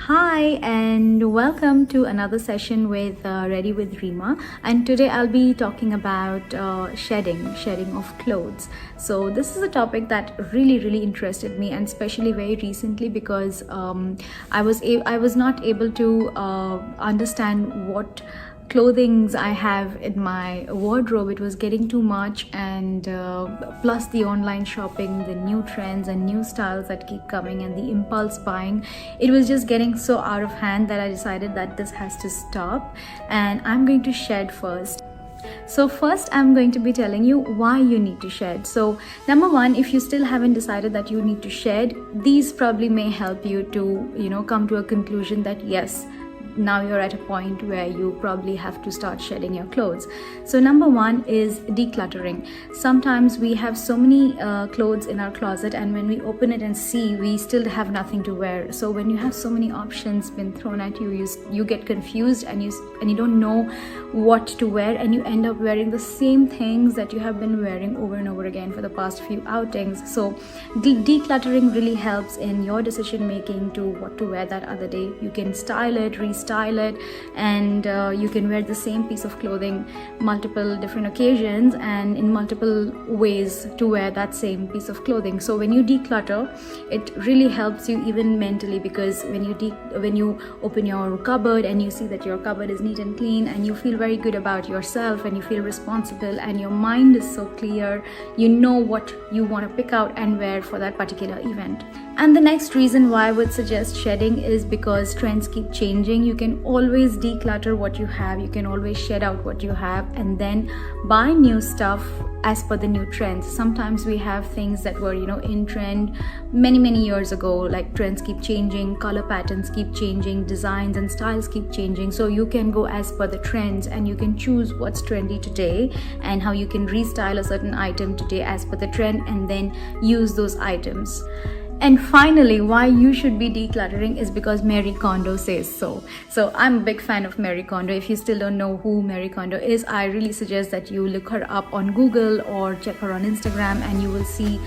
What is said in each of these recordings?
Hi and welcome to another session with Ready with Rima, and today I'll be talking about shedding of clothes. So this is a topic that really interested me, and especially very recently because I was not able to understand what clothings I have in my wardrobe. It was getting too much, and plus the online shopping, the new trends and new styles that keep coming, and the impulse buying, it was just getting so out of hand that I decided that this has to stop, and I'm going to shed first. So first I'm going to be telling you why you need to shed. So number one, if you still haven't decided that you need to shed, these probably may help you to come to a conclusion that yes, now you're at a point where you probably have to start shedding your clothes. So number one is decluttering. Sometimes we have so many clothes in our closet, and when we open it and see, we still have nothing to wear. So when you have so many options been thrown at you, you get confused, and you don't know what to wear, and you end up wearing the same things that you have been wearing over and over again for the past few outings. So decluttering really helps in your decision making to what to wear that other day. You can style it, style it, and you can wear the same piece of clothing multiple different occasions and in multiple ways to wear that same piece of clothing. So when you declutter, it really helps you even mentally, because when you open your cupboard and you see that your cupboard is neat and clean, and you feel very good about yourself, and you feel responsible, and your mind is so clear, you know what you want to pick out and wear for that particular event. And the next reason why I would suggest shedding is because trends keep changing. You can always declutter what you have, you can always shed out what you have, and then buy new stuff as per the new trends. Sometimes we have things that were in trend many years ago. Like, trends keep changing, color patterns keep changing, designs and styles keep changing. So you can go as per the trends, and you can choose what's trendy today and how you can restyle a certain item today as per the trend, and then use those items. And finally, why you should be decluttering is because Marie Kondo says so. So I'm a big fan of Marie Kondo. If you still don't know who Marie Kondo is, I really suggest that you look her up on Google or check her on Instagram, and you will see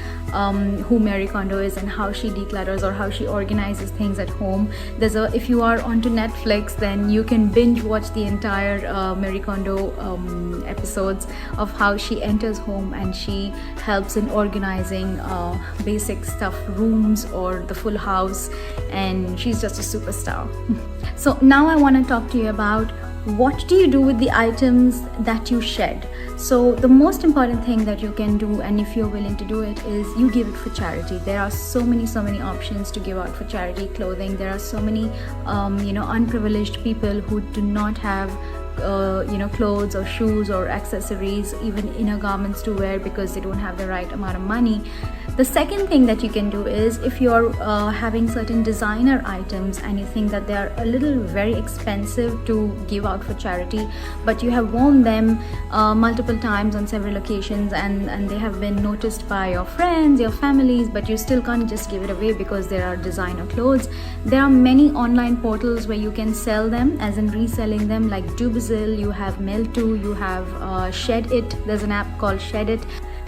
who Marie Kondo is and how she declutters or how she organizes things at home. If you are onto Netflix, then you can binge watch the entire Marie Kondo episodes of how she enters home and she helps in organizing basic stuff, rooms or the full house, and she's just a superstar. So now I want to talk to you about what do you do with the items that you shed. So the most important thing that you can do, and if you're willing to do it, is you give it for charity. There are so many options to give out for charity clothing. There are so many unprivileged people who do not have clothes or shoes or accessories, even inner garments to wear, because they don't have the right amount of money. The second thing that you can do is, if you're having certain designer items and you think that they are a little very expensive to give out for charity, but you have worn them multiple times on several occasions, and they have been noticed by your friends, your families, but you still can't just give it away because there are designer clothes. There are many online portals where you can sell them, as in reselling them, like Dubizzle, you have Melto, you have Shed It. There's an app called Shed It.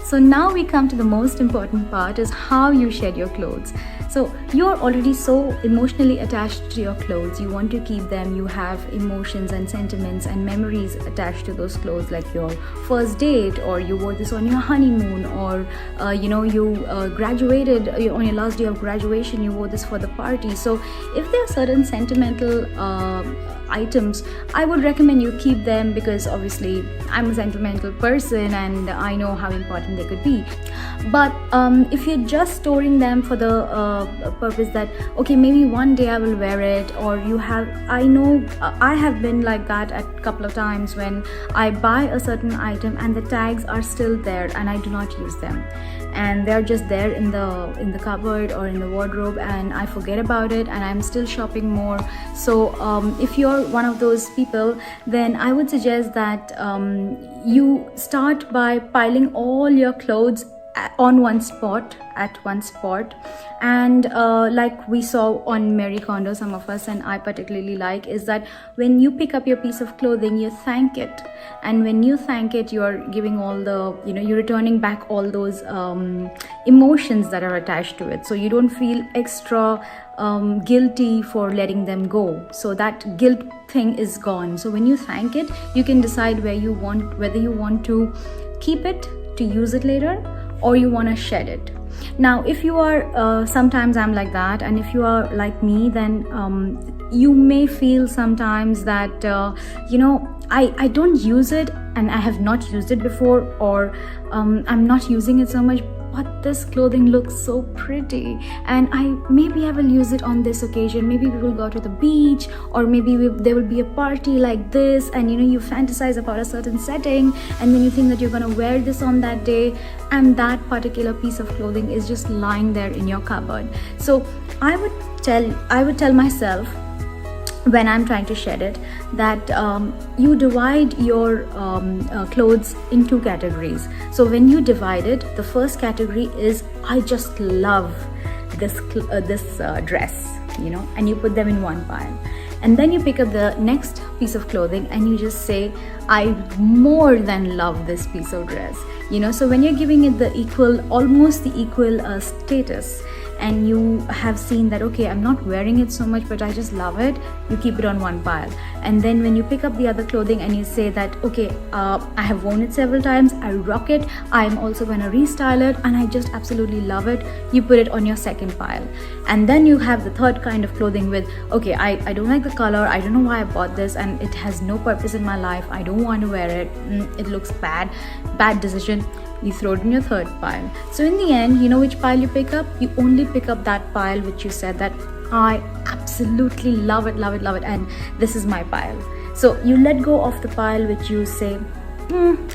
So now we come to the most important part, is how you shed your clothes. So you're already so emotionally attached to your clothes. You want to keep them. You have emotions and sentiments and memories attached to those clothes, like your first date, or you wore this on your honeymoon, or you graduated on your last day of graduation, you wore this for the party. So if there are certain sentimental items, I would recommend you keep them, because obviously I'm a sentimental person and I know how important they could be. But if you're just storing them for the purpose that, okay, maybe one day I will wear it, or I know I have been like that a couple of times, when I buy a certain item and the tags are still there and I do not use them, and they're just there in the cupboard or in the wardrobe, and I forget about it, and I'm still shopping more. So if you're one of those people, then I would suggest that you start by piling all your clothes on one spot, and like we saw on Marie Kondo, some of us, and I particularly like, is that when you pick up your piece of clothing, you thank it, and when you thank it, you're giving all the you're returning back all those emotions that are attached to it, so you don't feel extra guilty for letting them go. So that guilt thing is gone. So when you thank it, you can decide whether you want to keep it to use it later, or you want to shed it. Now, if you are sometimes I'm like that, and if you are like me, then you may feel sometimes that I don't use it, and I have not used it before, or I'm not using it so much, but this clothing looks so pretty, and maybe I will use it on this occasion. Maybe we will go to the beach, or maybe there will be a party like this, and you fantasize about a certain setting, and then you think that you're going to wear this on that day, and that particular piece of clothing is just lying there in your cupboard. So I would tell myself, when I'm trying to shed it, that you divide your clothes in two categories. So when you divide it, the first category is, I just love this dress, and you put them in one pile. And then you pick up the next piece of clothing and you just say, I more than love this piece of dress. So when you're giving it almost the equal status, and you have seen that, okay, I'm not wearing it so much, but I just love it, you keep it on one pile. And then when you pick up the other clothing and you say that, okay, I have worn it several times, I rock it, I'm also going to restyle it, and I just absolutely love it, you put it on your second pile. And then you have the third kind of clothing with, okay, I don't like the color, I don't know why I bought this, and it has no purpose in my life, I don't want to wear it, it looks bad decision. You throw it in your third pile. So in the end, you know which pile you pick up? You only pick up that pile which you said that I absolutely love it, and this is my pile. So you let go of the pile which you say,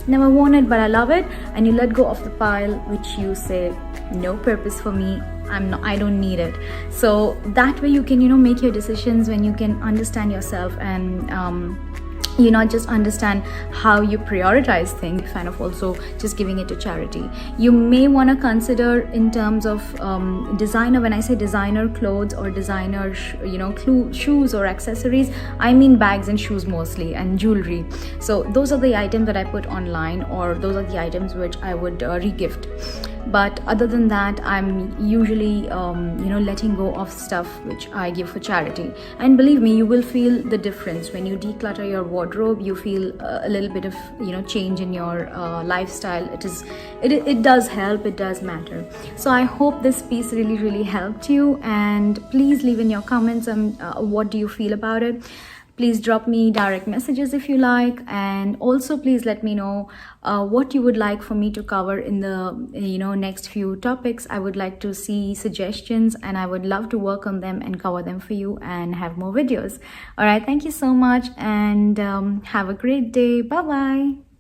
never worn it but I love it, and you let go of the pile which you say, no purpose for me, I don't need it. So that way you can make your decisions when you can understand yourself, and you not just understand how you prioritize things, kind of also just giving it to charity. You may want to consider in terms of designer. When I say designer clothes or designer shoes or accessories, I mean bags and shoes mostly, and jewelry. So those are the items that I put online, or those are the items which I would regift. But other than that, I'm usually letting go of stuff which I give for charity. And believe me, you will feel the difference when you declutter your wardrobe. You feel a little bit of change in your lifestyle. It does help, it does matter. So I hope this piece really helped you, and please leave in your comments what do you feel about it. Please drop me direct messages if you like, and also please let me know what you would like for me to cover in the next few topics. I would like to see suggestions, and I would love to work on them and cover them for you and have more videos. All right, thank you so much, and have a great day. Bye bye.